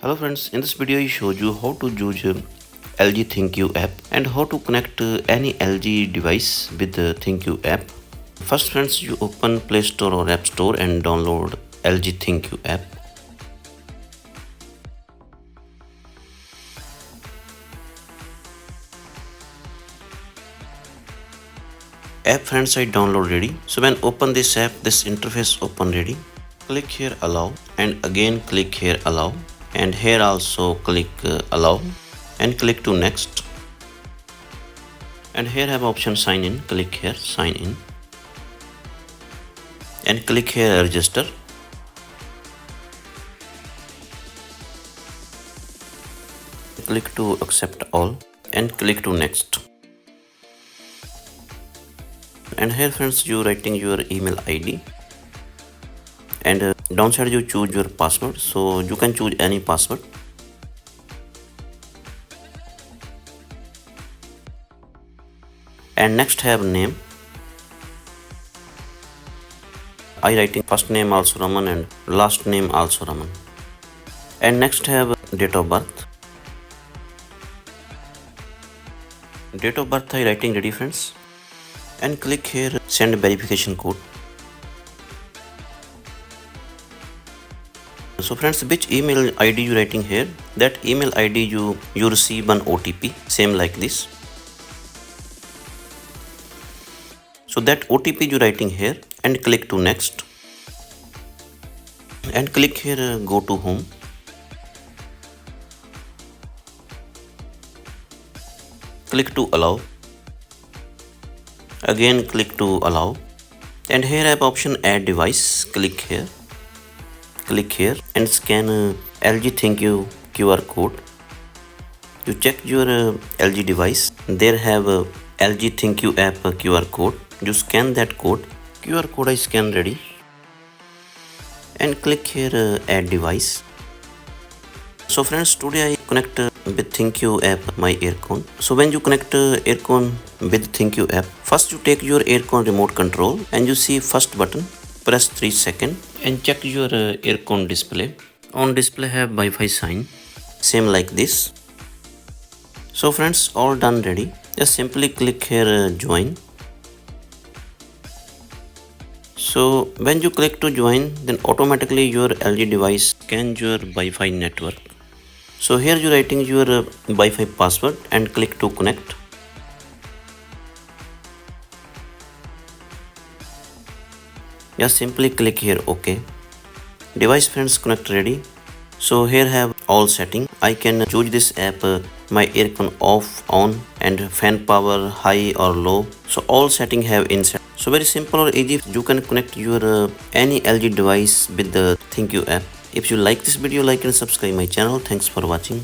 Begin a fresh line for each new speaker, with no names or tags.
Hello friends, in this video I show you how to use LG ThinQ app and how to connect any LG device with the ThinQ app. First friends, you open Play Store or App Store and download LG ThinQ app. App friends, I download ready. So when open this app, this interface open ready. Click here allow and again click here allow. And here also click allow and click to next, and here have option sign in. Click here sign in and click here register. Click to accept all and click to next, and here friends you writing your email ID and downside you choose your password, so you can choose any password. And next have name. I writing first name also Raman and last name also Raman. And next have date of birth. Date of birth I writing ready friends, and click here send verification code. So friends, which email ID you writing here, that email ID you receive an OTP same like this. So that OTP you writing here and click to next and click here go to home. Click to allow, again click to allow, and here I have option add device. Click here and scan LG ThinQ QR code. You check your LG device, there have LG ThinQ app QR code. You scan that code. QR code I scan ready and click here add device. So friends, today I connect with ThinQ app my aircon. So when you connect aircon with ThinQ app, first you take your aircon remote control and you see first button, press 3 seconds and check your aircon display. On display have Wi-Fi sign, same like this. So friends, all done ready. Just simply click here join. So when you click to join, then automatically your LG device scans your Wi-Fi network. So here you writing your Wi-Fi password and click to connect. Just simply click here OK. Device friends connect ready. So here have all setting. I can choose this app my aircon off, on, and fan power high or low. So all setting have inside. So very simple or easy. You can connect your any LG device with the ThinQ app. If you like this video, like and subscribe my channel. Thanks for watching.